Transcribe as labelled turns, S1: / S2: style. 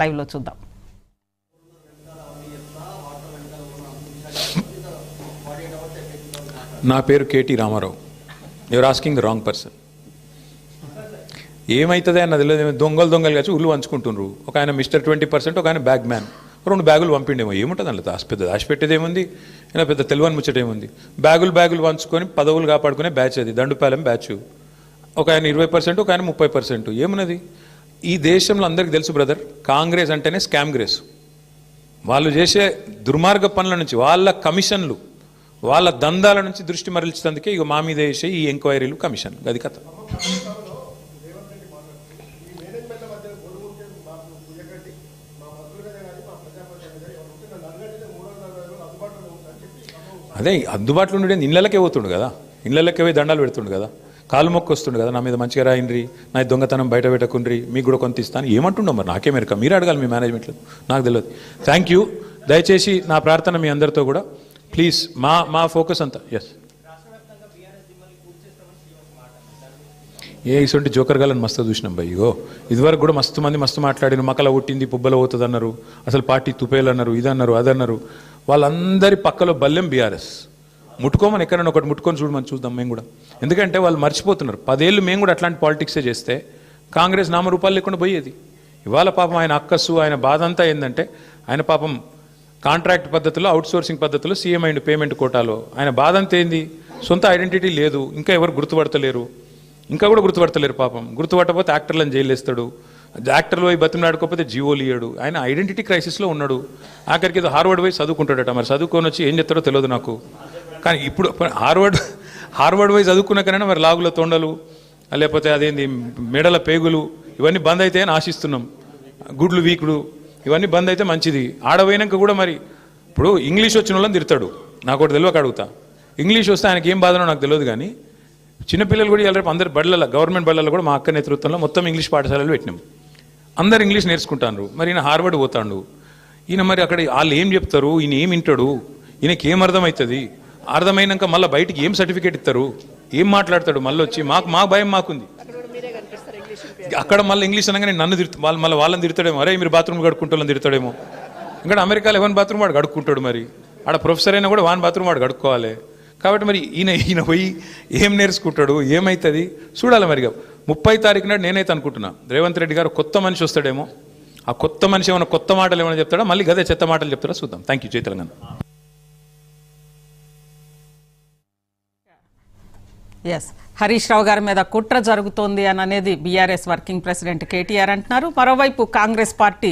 S1: లైవ్లో చూద్దాం.
S2: నా పేరు KT Ramarao. Your asking the wrong person. ఏమవుతుంది అన్నది లేదు. దొంగలు కలిసి ఉల్లు పంచుకుంటున్నారు. ఒక ఆయన మిస్టర్ 20%, ఒక ఆయన బ్యాగ్ మ్యాన్. 2 బ్యాగులు పంపిండేమో. ఏముంటుంది అందులో పెద్ద దాచిపెట్టేది ఏముంది? ఇలా పెద్ద తెలివని ముచ్చటేముంది? బ్యాగులు పంచుకొని పదవులు కాపాడుకునే బ్యాచ్ అది. దండుపాలెం బ్యాచ్. ఒక ఆయన 20%, ఒక ఆయన 30%. ఏమున్నది? ఈ దేశంలో అందరికీ తెలుసు బ్రదర్, కాంగ్రెస్ అంటేనే స్కామ్ గ్రేస్. వాళ్ళు చేసే దుర్మార్గ పనుల నుంచి, వాళ్ళ కమిషన్లు, వాళ్ళ దందాల నుంచి దృష్టి మరల్చేందుకే ఇక మా మీద వేసే ఈ ఎంక్వైరీలు, కమిషన్. అది కథ. అదే అందుబాటులో ఉండే ఇళ్ళకే పోతుండు కదా, ఇళ్ళకే పోయి దండాలు పెడుతుండు కదా, కాలు మొక్క వస్తుండు కదా, నా మీద మంచిగా రాయినరి, నా దొంగతనం బయట పెట్టకుండ్రి, మీకు కూడా కొంత ఇస్తాను. ఏమంటుండో మరి నాకే మెరక. మీరు అడగాలి మీ మేనేజ్మెంట్లో, నాకు తెలియదు. Thank you. దయచేసి నా ప్రార్థన మీ అందరితో కూడా, ప్లీజ్ మా ఫోకస్ అంతా. ఎస్, ఇటువంటి జోకర్ గాలని మస్తు చూసినాం భయ్. ఇగో ఇదివరకు కూడా మస్తు మంది మస్తు మాట్లాడిన, మకల ఒట్టింది పుబ్బల పోతుంది అన్నారు, అసలు పార్టీ తుపేలు అన్నారు, ఇదన్నారు అదన్నారు. వాళ్ళందరి పక్కలో బల్లెం బీఆర్ఎస్. ముట్టుకోమని ఎక్కడైనా ఒకటి ముట్టుకొని చూడమని చూద్దాం మేము కూడా. ఎందుకంటే వాళ్ళు మర్చిపోతున్నారు. 10 ఏళ్ళు మేము కూడా అట్లాంటి పాలిటిక్సే చేస్తే కాంగ్రెస్ నామరూపాలు లేకుండా పోయేది. ఇవాళ పాపం ఆయన అక్కస్సు, ఆయన బాధ అంతా ఏంటంటే, ఆయన పాపం కాంట్రాక్ట్ పద్ధతిలో, అవుట్సోర్సింగ్ పద్ధతిలో సీఎం అయింది పేమెంట్ కోటాలో. ఆయన బాధ అంతా ఏంది? సొంత ఐడెంటిటీ లేదు, ఇంకా ఎవరు గుర్తుపడతలేరు, ఇంకా కూడా గుర్తుపడతలేరు పాపం. గుర్తుపట్టకపోతే యాక్టర్లను జైలు వేస్తాడు, యాక్టర్లు పోయి బతిమలాడుకోకపోతే జీవోలు ఇయ్యాడు. ఆయన ఐడెంటిటీ క్రైసిస్లో ఉన్నాడు. ఆఖరికి ఏదో హార్వర్డ్ పోయి చదువుకుంటాడట. మరి చదువుకొని వచ్చి ఏం చెప్తాడో తెలియదు నాకు. కానీ ఇప్పుడు హార్వర్డ్ పోయి చదువుకున్న కన్నా మరి లాగుల తొండలు, లేకపోతే అదేంది మెడల పేగులు, ఇవన్నీ బంద్ అయితే అని ఆశిస్తున్నాం. గుడ్లు వీకుడు ఇవన్నీ బంద్ అయితే మంచిది. ఆడపోయినాక కూడా మరి ఇప్పుడు ఇంగ్లీష్ వచ్చిన వాళ్ళని తిడతాడు. నాకు ఒకటి తెలియక అడుగుతా, ఇంగ్లీష్ వస్తే ఆయనకి ఏం బాధనో నాకు తెలియదు. కానీ చిన్నపిల్లలు కూడా రేపు అందరు బళ్ళలో, గవర్నమెంట్ బళ్ళలో కూడా మా అక్క నేతృత్వంలో మొత్తం ఇంగ్లీష్ పాఠశాలలు పెట్టినాం. అందరు ఇంగ్లీష్ నేర్చుకుంటాను. మరి ఈయన హార్వర్డ్ పోతాడు. ఈయన మరి అక్కడ వాళ్ళు ఏం చెప్తారు, ఈయన ఏం వింటాడు, ఈయనకి ఏం అర్థమవుతుంది? అర్థమైనాక మళ్ళీ బయటికి ఏం సర్టిఫికేట్ ఇస్తారు, ఏం మాట్లాడతాడు? మళ్ళీ వచ్చి మా భయం మాకుంది. అక్కడ మళ్ళీ ఇంగ్లీష్ అనగానే నన్ను మళ్ళీ వాళ్ళని తిడతాడేమో, అరే మీరు బాత్రూమ్ కడుక్కుంటారని తిడతాడేమో. ఇంకా అమెరికాలో ఎవరి బాత్రూమ్ వాడు కడుక్కుంటాడు. మరి ఆడ ప్రొఫెసర్ అయినా కూడా వాని బాత్రూమ్ వాడు కడుక్కోవాలి. కాబట్టి మరి ఈయన పోయి ఏం నేర్చుకుంటాడు, ఏమవుతుంది చూడాలి. మరి 30 తారీఖు నాడు నేనైతే అనుకుంటున్నా, రేవంత్ రెడ్డి గారు కొత్త మనిషి వస్తాడేమో. ఆ కొత్త మనిషి ఏమైనా కొత్త మాటలు ఏమైనా చెప్తాడా, మళ్ళీ గదే చెత్త మాటలు చెప్తాడా చూద్దాం. Thank you. జై తెలంగాణ.
S1: ఎస్, హరీష్ రావు గారి మీద కుట్ర జరుగుతోంది అని అనేది బీఆర్ఎస్ వర్కింగ్ ప్రెసిడెంట్ కేటీఆర్ అంటున్నారు. మరోవైపు కాంగ్రెస్ పార్టీ